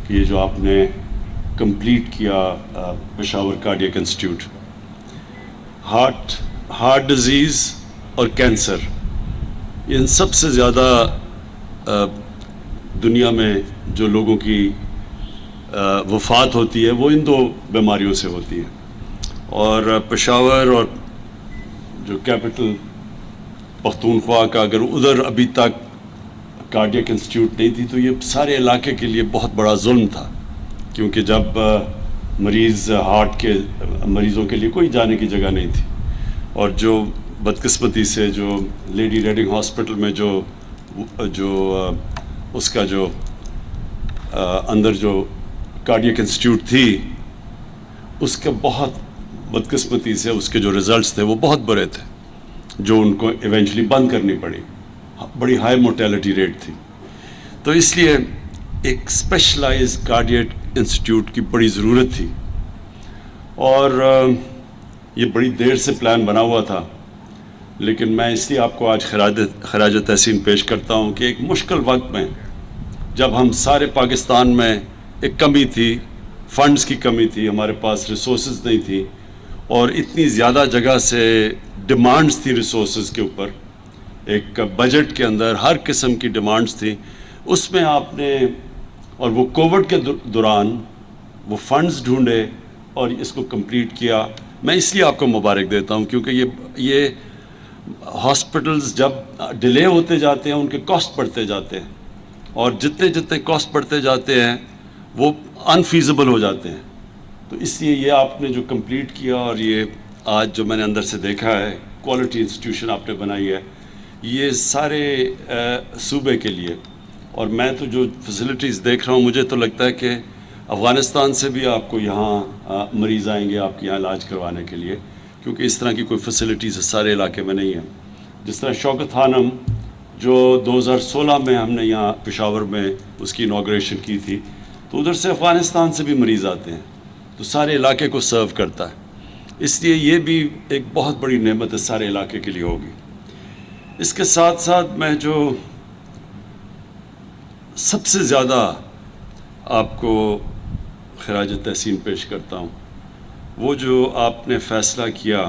کہ یہ جو آپ نے کمپلیٹ کیا Peshawar cardiac institute, heart disease اور کینسر، ان سب سے زیادہ دنیا میں جو لوگوں کی وفات ہوتی ہے وہ ان دو بیماریوں سے ہوتی ہے، اور پشاور اور جو کیپٹل پختونخوا کا، اگر ادھر ابھی تک کارڈیک انسٹیٹیوٹ نہیں تھی تو یہ سارے علاقے کے لیے بہت بڑا ظلم تھا، کیونکہ جب ہارٹ کے مریضوں کے لیے کوئی جانے کی جگہ نہیں تھی، اور جو بدقسمتی سے جو لیڈی ریڈنگ ہاسپٹل میں جو اس کا جو اندر جو کارڈیک انسٹیٹیوٹ تھی، اس کا بہت بدقسمتی سے اس کے جو ریزلٹس تھے وہ بہت برے تھے، جو ان کو ایونچولی بند کرنی پڑی، بڑی ہائی مورٹیلٹی ریٹ تھی۔ تو اس لیے ایک اسپیشلائز کارڈیک انسٹیٹیوٹ کی بڑی ضرورت تھی، اور یہ بڑی دیر سے پلان بنا ہوا تھا، لیکن میں اس لیے آپ کو آج خراج تحسین پیش کرتا ہوں کہ ایک مشکل وقت میں، جب ہم سارے پاکستان میں ایک کمی تھی، فنڈز کی کمی تھی، ہمارے پاس ریسورسز نہیں تھی، اور اتنی زیادہ جگہ سے ڈیمانڈز تھی ریسورسز کے اوپر، ایک بجٹ کے اندر ہر قسم کی ڈیمانڈز تھی، اس میں آپ نے، اور وہ کووڈ کے دوران وہ فنڈز ڈھونڈے اور اس کو کمپلیٹ کیا۔ میں اس لیے آپ کو مبارک دیتا ہوں کیونکہ یہ ہاسپٹلز جب ڈیلے ہوتے جاتے ہیں ان کے کاسٹ بڑھتے جاتے ہیں، اور جتنے کاسٹ بڑھتے جاتے ہیں وہ انفیزیبل ہو جاتے ہیں۔ تو اس لیے یہ آپ نے جو کمپلیٹ کیا، اور یہ آج جو میں نے اندر سے دیکھا ہے کوالٹی انسٹیٹیوشن آپ نے بنائی ہے، یہ سارے صوبے کے لیے، اور میں تو جو فیسلٹیز دیکھ رہا ہوں مجھے تو لگتا ہے کہ افغانستان سے بھی آپ کو یہاں مریض آئیں گے آپ کے یہاں علاج کروانے کے لیے، کیونکہ اس طرح کی کوئی فیسلٹیز سارے علاقے میں نہیں ہیں۔ جس طرح شوکت خانم جو 2016 میں ہم نے یہاں پشاور میں اس کی انوگریشن کی تھی، تو ادھر سے افغانستان سے بھی مریض آتے ہیں، تو سارے علاقے کو سرو کرتا ہے، اس لیے یہ بھی ایک بہت بڑی نعمت ہے سارے علاقے کے لیے ہوگی۔ اس کے ساتھ ساتھ میں جو سب سے زیادہ آپ کو خراج تحسین پیش کرتا ہوں، وہ جو آپ نے فیصلہ کیا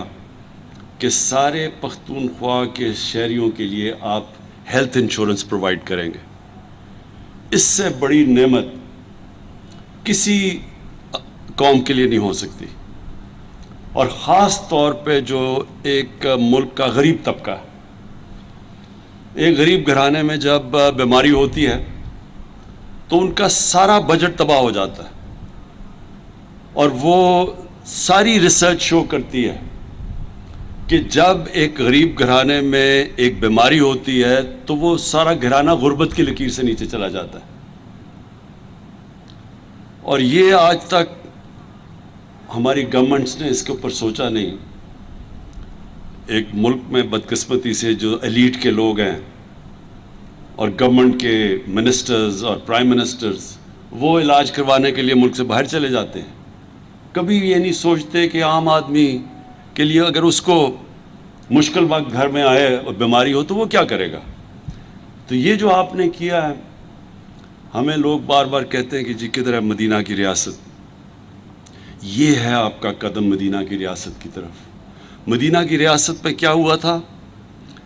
کہ سارے پختونخوا کے شہریوں کے لیے آپ ہیلتھ انشورنس پرووائڈ کریں گے، اس سے بڑی نعمت کسی قوم کے لیے نہیں ہو سکتی، اور خاص طور پہ جو ایک ملک کا غریب طبقہ ہے۔ ایک غریب گھرانے میں جب بیماری ہوتی ہے تو ان کا سارا بجٹ تباہ ہو جاتا ہے، اور وہ ساری ریسرچ شو کرتی ہے کہ جب ایک غریب گھرانے میں ایک بیماری ہوتی ہے تو وہ سارا گھرانہ غربت کی لکیر سے نیچے چلا جاتا ہے، اور یہ آج تک ہماری گورنمنٹس نے اس کے اوپر سوچا نہیں۔ ایک ملک میں بدقسمتی سے جو ایلیٹ کے لوگ ہیں اور گورنمنٹ کے منسٹرز اور پرائم منسٹرز، وہ علاج کروانے کے لیے ملک سے باہر چلے جاتے ہیں، کبھی یہ نہیں سوچتے کہ عام آدمی کے لیے اگر اس کو مشکل وقت گھر میں آئے اور بیماری ہو تو وہ کیا کرے گا۔ تو یہ جو آپ نے کیا ہے، ہمیں لوگ بار بار کہتے ہیں کہ جی کدھر ہے مدینہ کی ریاست، یہ ہے آپ کا قدم مدینہ کی ریاست کی طرف۔ مدینہ کی ریاست پہ کیا ہوا تھا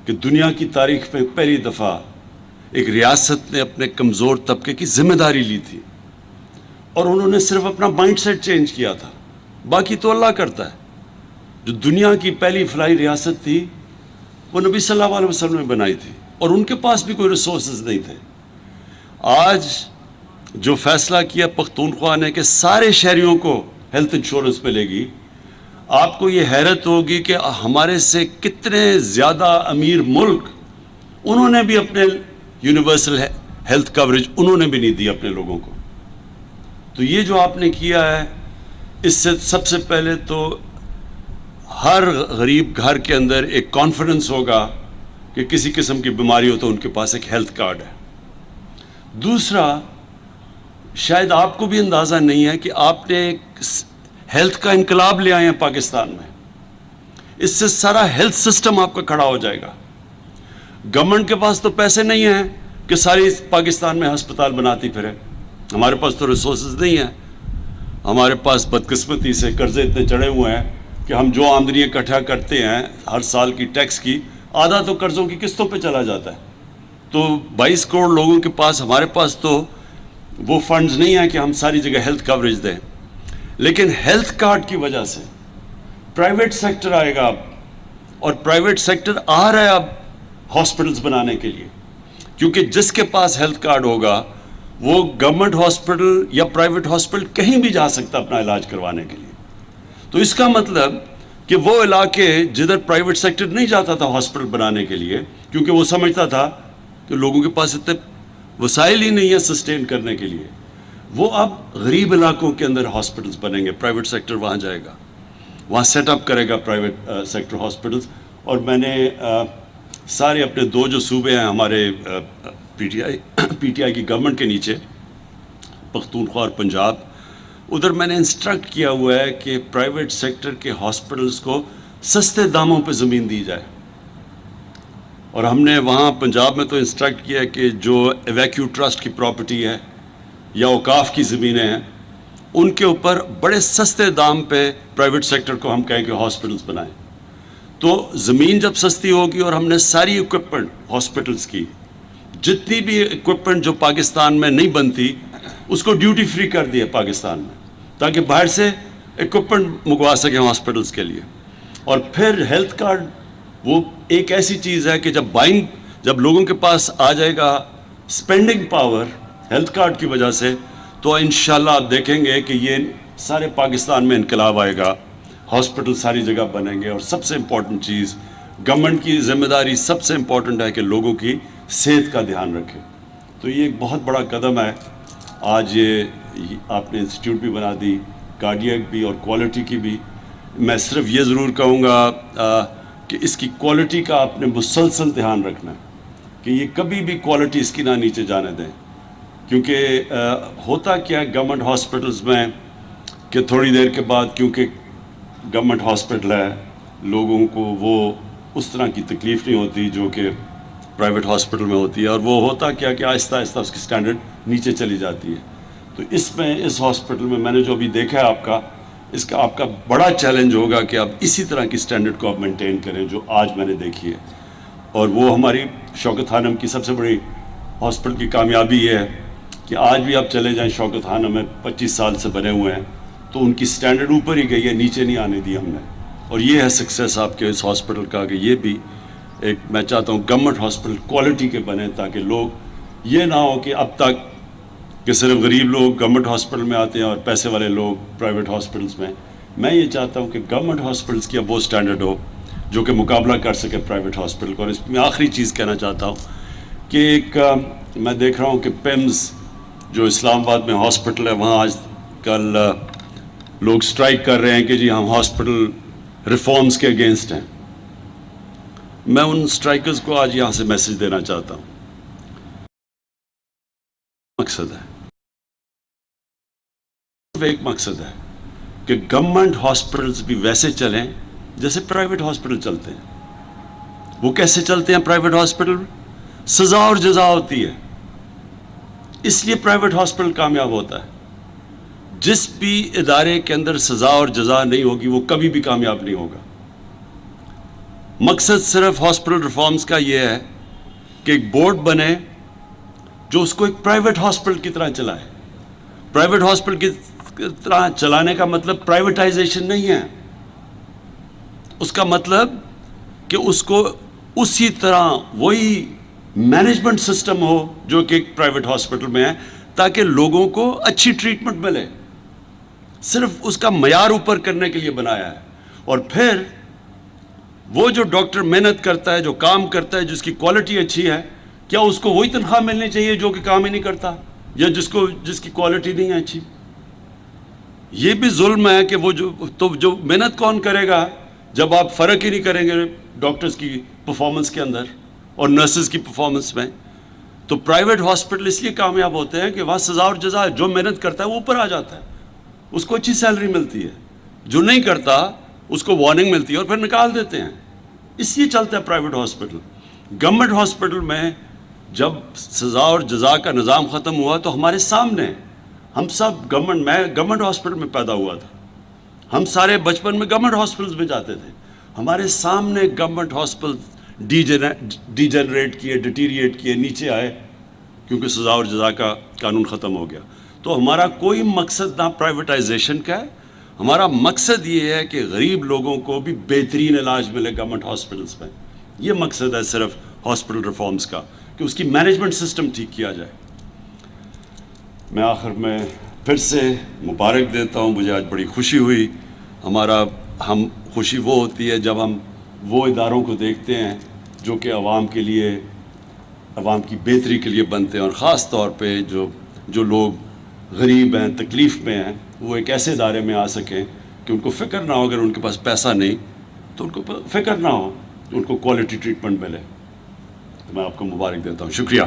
کہ دنیا کی تاریخ میں پہلی دفعہ ایک ریاست نے اپنے کمزور طبقے کی ذمہ داری لی تھی، اور انہوں نے صرف اپنا مائنڈ سیٹ چینج کیا تھا، باقی تو اللہ کرتا ہے۔ جو دنیا کی پہلی فلاحی ریاست تھی وہ نبی صلی اللہ علیہ وسلم نے بنائی تھی، اور ان کے پاس بھی کوئی ریسورسز نہیں تھے۔ آج جو فیصلہ کیا پختونخوا نے کہ سارے شہریوں کو ہیلتھ انشورنس ملے گی، آپ کو یہ حیرت ہوگی کہ ہمارے سے کتنے زیادہ امیر ملک، انہوں نے بھی اپنے یونیورسل ہیلتھ کوریج انہوں نے بھی نہیں دی اپنے لوگوں کو۔ تو یہ جو آپ نے کیا ہے، اس سے سب سے پہلے تو ہر غریب گھر کے اندر ایک کانفیڈنس ہوگا کہ کسی قسم کی بیماری ہو تو ان کے پاس ایک ہیلتھ کارڈ ہے۔ دوسرا، شاید آپ کو بھی اندازہ نہیں ہے کہ آپ نے ایک ہیلتھ کا انقلاب لے آئے ہیں پاکستان میں، اس سے سارا ہیلتھ سسٹم آپ کا کھڑا ہو جائے گا۔ گورنمنٹ کے پاس تو پیسے نہیں ہیں کہ ساری پاکستان میں ہسپتال بناتی پھرے، ہمارے پاس تو ریسورسز نہیں ہیں. ہمارے پاس بدقسمتی سے قرضے اتنے چڑھے ہوئے ہیں کہ ہم جو آمدنی اکٹھا کرتے ہیں ہر سال کی ٹیکس کی، آدھا تو قرضوں کی قسطوں پہ چلا جاتا ہے. تو 22 کروڑ لوگوں کے پاس، ہمارے پاس تو وہ فنڈز نہیں ہیں کہ ہم ساری جگہ ہیلتھ کوریج دیں. لیکن ہیلتھ کارڈ کی وجہ سے پرائیویٹ سیکٹر آئے گا اب، اور پرائیویٹ سیکٹر آ رہا ہے اب ہاسپٹلز بنانے کے لیے، کیونکہ جس کے پاس ہیلتھ کارڈ ہوگا وہ گورنمنٹ ہاسپٹل یا پرائیویٹ ہاسپٹل کہیں بھی جا سکتا اپنا علاج کروانے کے لیے. تو اس کا مطلب کہ وہ علاقے جدھر پرائیویٹ سیکٹر نہیں جاتا تھا ہاسپٹل بنانے کے لیے، کیونکہ وہ سمجھتا تھا کہ لوگوں کے پاس اتنے وسائل ہی نہیں ہے سسٹین کرنے کے لیے، وہ اب غریب علاقوں کے اندر ہاسپٹلز بنیں گے. پرائیویٹ سیکٹر وہاں جائے گا، وہاں سیٹ اپ کرے گا پرائیویٹ سیکٹر ہاسپٹلز. اور میں نے سارے اپنے 2 جو صوبے ہیں ہمارے پی ٹی آئی کی گورنمنٹ کے نیچے، پختونخوا اور پنجاب، ادھر میں نے انسٹرکٹ کیا ہوا ہے کہ پرائیویٹ سیکٹر کے ہاسپٹلز کو سستے داموں پہ زمین دی جائے. اور ہم نے وہاں پنجاب میں تو انسٹرکٹ کیا ہے کہ جو ایویکیو ٹرسٹ کی پراپرٹی ہے یا اوقاف کی زمینیں ہیں، ان کے اوپر بڑے سستے دام پہ پرائیویٹ سیکٹر کو ہم کہیں کہ ہاسپٹلز بنائیں. تو زمین جب سستی ہوگی اور ہم نے ساری اکوپمنٹ ہاسپٹلز کی، جتنی بھی اکوپمنٹ جو پاکستان میں نہیں بنتی، اس کو ڈیوٹی فری کر دیا پاکستان میں، تاکہ باہر سے اکوپمنٹ منگوا سکیں ہاسپٹلز کے لیے. اور پھر ہیلتھ کارڈ وہ ایک ایسی چیز ہے کہ جب لوگوں کے پاس آ جائے گا اسپینڈنگ پاور ہیلتھ کارڈ کی وجہ سے، تو انشاءاللہ آپ دیکھیں گے کہ یہ سارے پاکستان میں انقلاب آئے گا، ہاسپٹل ساری جگہ بنیں گے. اور سب سے امپورٹنٹ چیز، گورنمنٹ کی ذمہ داری سب سے امپورٹنٹ ہے کہ لوگوں کی صحت کا دھیان رکھے. تو یہ ایک بہت بڑا قدم ہے. آج یہ آپ نے انسٹیٹیوٹ بھی بنا دی، کارڈیاک بھی اور کوالٹی کی بھی. میں صرف یہ ضرور کہوں گا کہ اس کی کوالٹی کا آپ نے مسلسل دھیان رکھنا ہے کہ یہ کبھی بھی کوالٹی اس کی نہ نیچے جانے دیں. کیونکہ ہوتا کیا ہے گورنمنٹ ہاسپٹلز میں کہ تھوڑی دیر کے بعد، کیونکہ گورنمنٹ ہاسپٹل ہے، لوگوں کو وہ اس طرح کی تکلیف نہیں ہوتی جو کہ پرائیویٹ ہاسپٹل میں ہوتی ہے. اور وہ ہوتا کیا کہ آہستہ آہستہ اس کی سٹینڈرڈ نیچے چلی جاتی ہے. تو اس ہاسپٹل میں نے جو ابھی دیکھا ہے آپ کا بڑا چیلنج ہوگا کہ آپ اسی طرح کی سٹینڈرڈ کو آپ مینٹین کریں جو آج میں نے دیکھی ہے. اور وہ ہماری شوکت خانم کی سب سے بڑی ہاسپٹل کی کامیابی یہ ہے کہ آج بھی آپ چلے جائیں شوکت خانم میں 25 سال سے بنے ہوئے ہیں، تو ان کی سٹینڈرڈ اوپر ہی گئی ہے، نیچے نہیں آنے دی ہم نے. اور یہ ہے سکسیس آپ کے اس ہاسپٹل کا کہ یہ بھی ایک، میں چاہتا ہوں گورنمنٹ ہاسپٹل کوالٹی کے بنے، تاکہ لوگ یہ نہ ہو کہ اب تک کہ صرف غریب لوگ گورنمنٹ ہاسپٹل میں آتے ہیں اور پیسے والے لوگ پرائیویٹ ہاسپٹلز میں. میں یہ چاہتا ہوں کہ گورنمنٹ ہاسپٹلز کی اب وہ سٹینڈرڈ ہو جو کہ مقابلہ کر سکے پرائیویٹ ہاسپٹل کو. اور اس میں آخری چیز کہنا چاہتا ہوں کہ ایک میں دیکھ رہا ہوں کہ پیمز جو اسلام آباد میں ہاسپٹل ہے، وہاں آج کل لوگ سٹرائک کر رہے ہیں کہ جی ہم ہاسپٹل ریفارمز کے اگینسٹ ہیں. میں ان سٹرائکرز کو آج یہاں سے میسج دینا چاہتا ہوں. مقصد ہے، ایک مقصد ہے کہ گورنمنٹ ہاسپٹلز بھی ویسے چلیں جیسے پرائیویٹ ہاسپٹل چلتے ہیں. وہ کیسے چلتے ہیں پرائیویٹ ہاسپٹل؟ سزا اور جزا ہوتی ہے، اس لیے پرائیویٹ ہاسپٹل کامیاب ہوتا ہے. جس بھی ادارے کے اندر سزا اور جزا نہیں ہوگی وہ کبھی بھی کامیاب نہیں ہوگا. مقصد صرف ہاسپٹل ریفارمز کا یہ ہے کہ ایک بورڈ بنے جو اس کو ایک پرائیویٹ ہاسپٹل کی طرح چلائے. پرائیویٹ ہاسپٹل کی طرح چلانے کا مطلب پرائیویٹائزیشن نہیں ہے. اس کا مطلب کہ اس کو اسی طرح وہی مینجمنٹ سسٹم ہو جو کہ ایک پرائیویٹ ہاسپٹل میں ہے، تاکہ لوگوں کو اچھی ٹریٹمنٹ ملے. صرف اس کا معیار اوپر کرنے کے لیے بنایا ہے. اور پھر وہ جو ڈاکٹر محنت کرتا ہے، جو کام کرتا ہے، جس کی کوالٹی اچھی ہے، کیا اس کو وہی تنخواہ ملنی چاہیے جو کہ کام ہی نہیں کرتا یا جس کی کوالٹی نہیں ہے اچھی؟ یہ بھی ظلم ہے کہ وہ جو محنت کون کرے گا جب آپ فرق ہی نہیں کریں گے ڈاکٹرز کی پرفارمنس کے اندر اور نرسز کی پرفارمنس میں. تو پرائیویٹ ہاسپٹل اس لیے کامیاب ہوتے ہیں کہ وہاں سزا اور جزا، جو محنت کرتا ہے وہ اوپر آ جاتا ہے، اس کو اچھی سیلری ملتی ہے. جو نہیں کرتا اس کو وارننگ ملتی ہے اور پھر نکال دیتے ہیں. اس لیے چلتا ہے پرائیویٹ ہاسپٹل. گورنمنٹ ہاسپٹل میں جب سزا اور جزا کا نظام ختم ہوا تو ہمارے سامنے ہم سب میں گورنمنٹ ہاسپٹل میں پیدا ہوا تھا، ہم سارے بچپن میں گورنمنٹ ہاسپٹلز میں جاتے تھے. ہمارے سامنے گورنمنٹ ہاسپٹل ڈی جنریٹ کیے، ڈیٹیریٹ کیے، نیچے آئے کیونکہ سزا اور جزا کا قانون ختم ہو گیا. تو ہمارا کوئی مقصد نہ پرائیویٹائزیشن کا ہے، ہمارا مقصد یہ ہے کہ غریب لوگوں کو بھی بہترین علاج ملے گورنمنٹ ہاسپٹلس میں. یہ مقصد ہے صرف ہاسپٹل ریفارمز کا، کہ اس کی مینجمنٹ سسٹم ٹھیک کیا جائے. میں آخر میں پھر سے مبارک دیتا ہوں. مجھے آج بڑی خوشی ہوئی. خوشی وہ ہوتی ہے جب ہم وہ اداروں کو دیکھتے ہیں جو کہ عوام کے لیے، عوام کی بہتری کے لیے بنتے ہیں، اور خاص طور پہ جو لوگ غریب ہیں، تکلیف میں ہیں، وہ ایک ایسے ادارے میں آ سکیں کہ ان کو فکر نہ ہو، اگر ان کے پاس پیسہ نہیں تو ان کو فکر نہ ہو، ان کو کوالٹی ٹریٹمنٹ ملے. تو میں آپ کو مبارک دیتا ہوں. شکریہ.